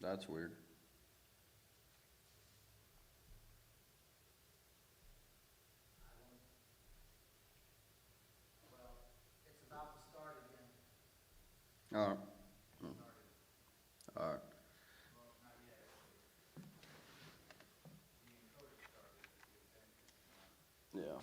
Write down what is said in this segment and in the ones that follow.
That's weird. Well, it's about to start again. All right. Started. All right. Well, not yet, actually. The encoder started, but the event is not. Yeah.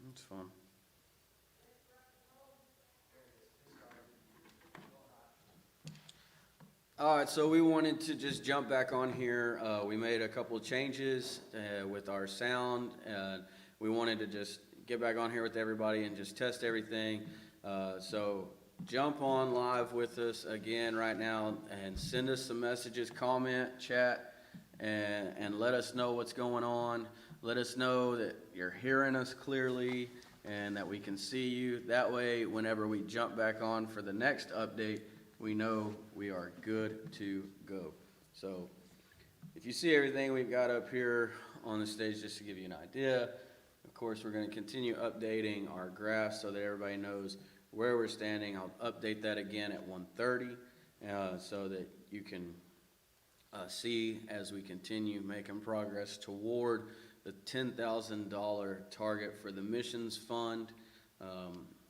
That's fun. There it is. It started. A little hot. All right, so we wanted to just jump back on here. We made a couple of changes with our sound. We wanted to just get back on here with everybody and just test everything. So jump on live with us again right now and send us some messages, comment, chat, and let us know what's going on. Let us know that you're hearing us clearly and that we can see you. That way, whenever we jump back on for the next update, we know we are good to go. So if you see everything we've got up here on the stage, just to give you an idea, of course, we're going to continue updating our graphs so that everybody knows where we're standing. I'll update that again at 1:30 so that you can see as we continue making progress toward the $10,000 target for the missions fund.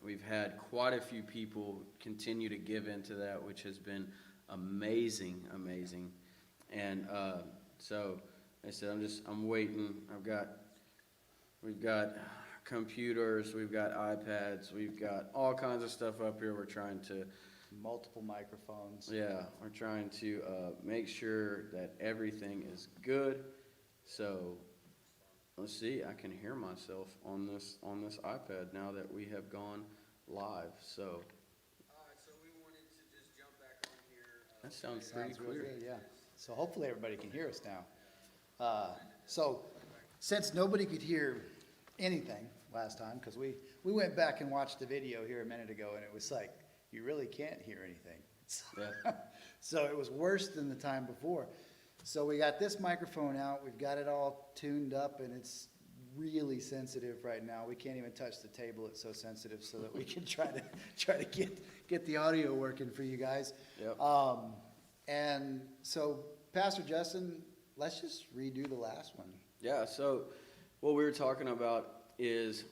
We've had quite a few people continue to give into that, which has been amazing. And so I said, I'm waiting. We've got computers, we've got iPads, we've got all kinds of stuff up here. We're trying to, Multiple microphones. we're trying to make sure that everything is good. So let's see, I can hear myself on this iPad now that we have gone live. So, all right, so we wanted to just jump back on here. That sounds pretty Sounds real clear. good, yeah. So hopefully everybody can hear us now. So since nobody could hear anything last time, because we went back and watched the video here a minute ago, and it was like, you really can't hear anything. Yeah. So it was worse than the time before. So we got this microphone out, we've got it all tuned up, and it's really sensitive right now. We can't even touch the table, it's so sensitive, so that we can try to get the audio working for you guys. Yep. And so, Pastor Justin, let's just redo the last one. Yeah, so what we were talking about is,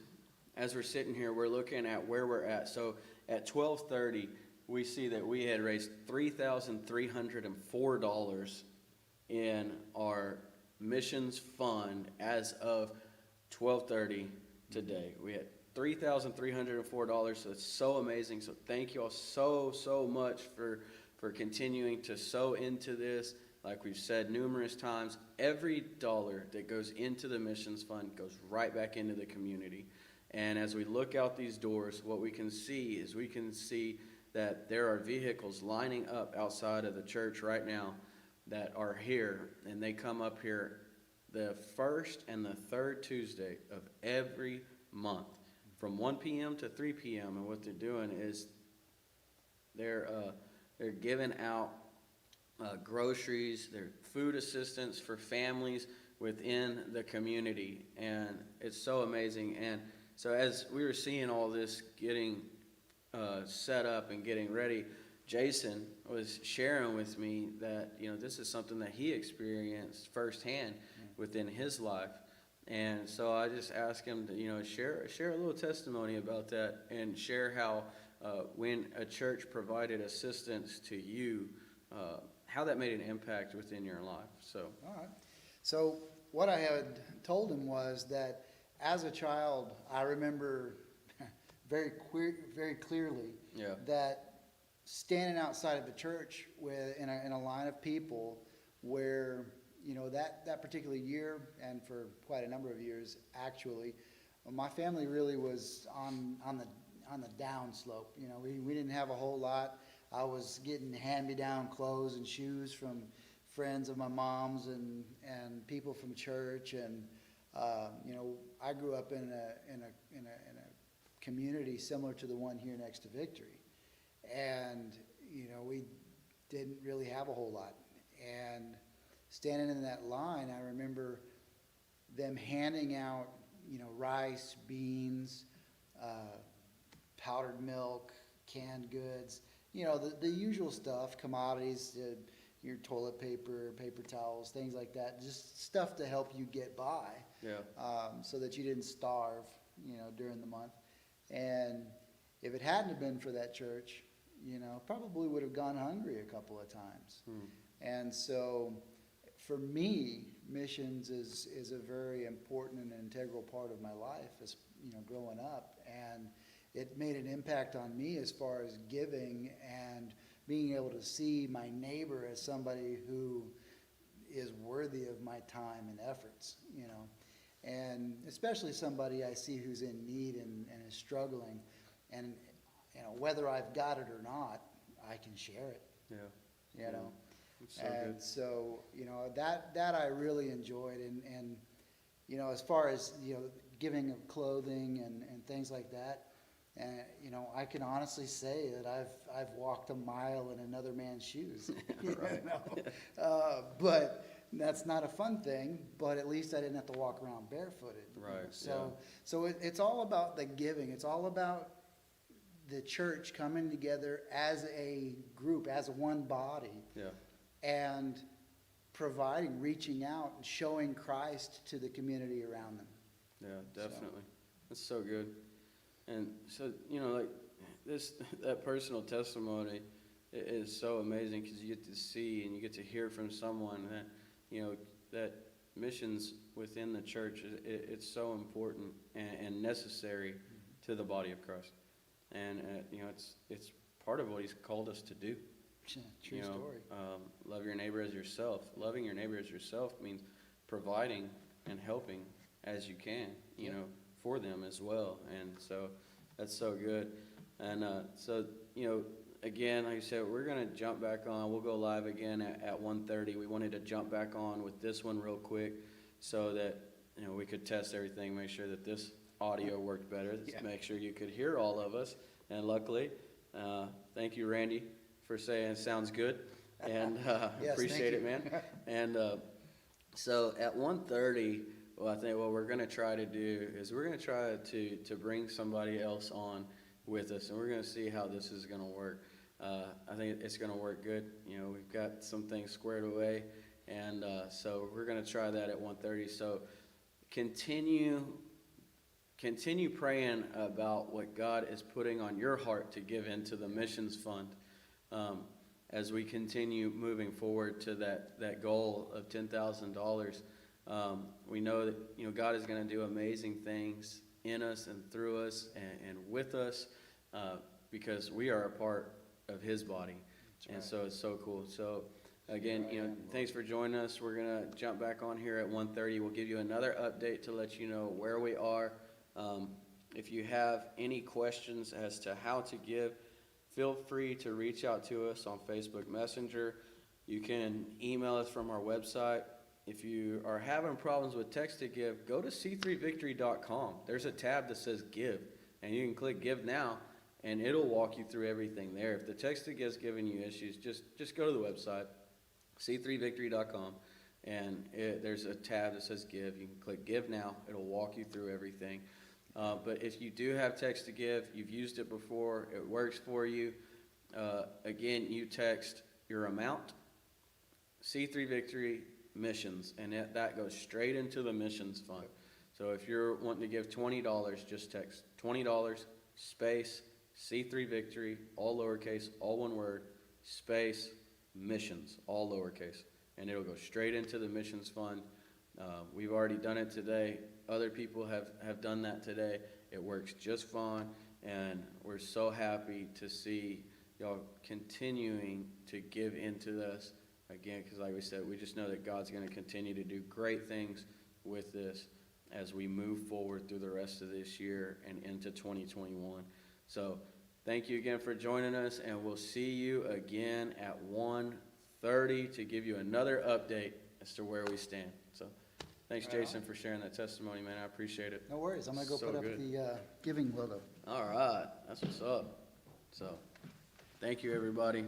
as we're sitting here, we're looking at where we're at. So at 12:30, we see that we had raised $3,304 in our missions fund as of 12:30 today. We had $3,304, so it's so amazing. So thank you all so much for continuing to sow into this. Like we've said numerous times, every dollar that goes into the missions fund goes right back into the community. And as we look out these doors, what we can see is that there are vehicles lining up outside of the church right now that are here, and they come up here the first and the third Tuesday of every month from 1 p.m. to 3 p.m. And what they're doing is they're giving out groceries, their food assistance for families within the community, and it's so amazing. And so as we were seeing all this getting set up and getting ready, Jason was sharing with me that this is something that he experienced firsthand within his life. And so I just asked him to share a little testimony about that and share how when a church provided assistance to you, how that made an impact within your life. So, All right. So what I had told him was that as a child, I remember very clearly yeah, that standing outside of the church in a line of people where, that particular year, and for quite a number of years actually, my family really was on the down slope. We didn't have a whole lot. I was getting hand-me-down clothes and shoes from friends of my mom's and people from church, and I grew up in a community similar to the one here next to Victory, and we didn't really have a whole lot. And standing in that line, I remember them handing out rice, beans, powdered milk, canned goods, the usual stuff, commodities, your toilet paper, paper towels, things like that, just stuff to help you get by, Yeah. so that you didn't starve, you know, during the month. And if it hadn't have been for that church, you know, probably would have gone hungry a couple of times. And so for me, missions is a very important and integral part of my life, as, you know, growing up. And it made an impact on me as far as giving and being able to see my neighbor as somebody who is worthy of my time and efforts, you know. And especially somebody I see who's in need and is struggling. And, you know, whether I've got it or not, I can share it, Yeah. you know. It's so And good. so, you know, that I really enjoyed. And, you know, as far as, you know, giving of clothing and things like that, and, you know, I can honestly say that I've walked a mile in another man's shoes, you Right. know. But that's not a fun thing, but at least I didn't have to walk around barefooted. you know. Right, So it's all about the giving. It's all about the church coming together as a group, as one body, Yeah. and providing, reaching out, and showing Christ to the community around them. Yeah, definitely. That's so good. And so, you know, like that personal testimony is so amazing because you get to see and you get to hear from someone that, you know, that missions within the church, it's so important and necessary to the body of Christ. And, you know, it's part of what he's called us to do. True You know, story. love your neighbor as yourself. Loving your neighbor as yourself means providing and helping as you can, you Yep. know, for them as well. And so that's so good. And so, you know, again, like I said, we're going to jump back on. We'll go live again at 1:30. We wanted to jump back on with this one real quick so that, you know, we could test everything, make sure that this audio worked better, Yeah. make sure you could hear all of us. And luckily, thank you, Randy, for saying sounds good. And Yes, appreciate it, thank you. man. And so at 1:30, well, I think what we're going to try to do is we're going to try to bring somebody else on with us, and we're going to see how this is going to work. I think it's going to work good. You know, we've got some things squared away, and so we're going to try that at 1:30. So continue praying about what God is putting on your heart to give into the missions fund. As we continue moving forward to that goal of $10,000, we know that, you know, God is going to do amazing things in us and through us and with us, because we are a part of His body. And right. so it's so cool. So again, you know, thanks for joining us. We're going to jump back on here at 1:30. We'll give you another update to let you know where we are. If you have any questions as to how to give, feel free to reach out to us on Facebook Messenger. You can email us from our website. If you are having problems with text to give, go to c3victory.com. There's a tab that says give, and you can click give now, and it'll walk you through everything there. If the text to give is giving you issues, just go to the website, c3victory.com, and there's a tab that says give. You can click give now. It'll walk you through everything. But if you do have text to give, you've used it before, it works for you, again, you text your amount, C3 Victory Missions, and that goes straight into the missions fund. So if you're wanting to give $20, just text $20, space, C3 Victory, all lowercase, all one word, space, missions, all lowercase, and it'll go straight into the missions fund. We've already done it today. Other people have done that today. It works just fine, and we're so happy to see y'all continuing to give into this again, because like we said, we just know that God's going to continue to do great things with this as we move forward through the rest of this year and into 2021. So thank you again for joining us, and we'll see you again at 1:30 to give you another update as to where we stand. So thanks, Right on. Jason, for sharing that testimony, man. I appreciate it. No worries. I'm going to go So put up good. the giving logo. All right. That's what's up. So thank you, everybody.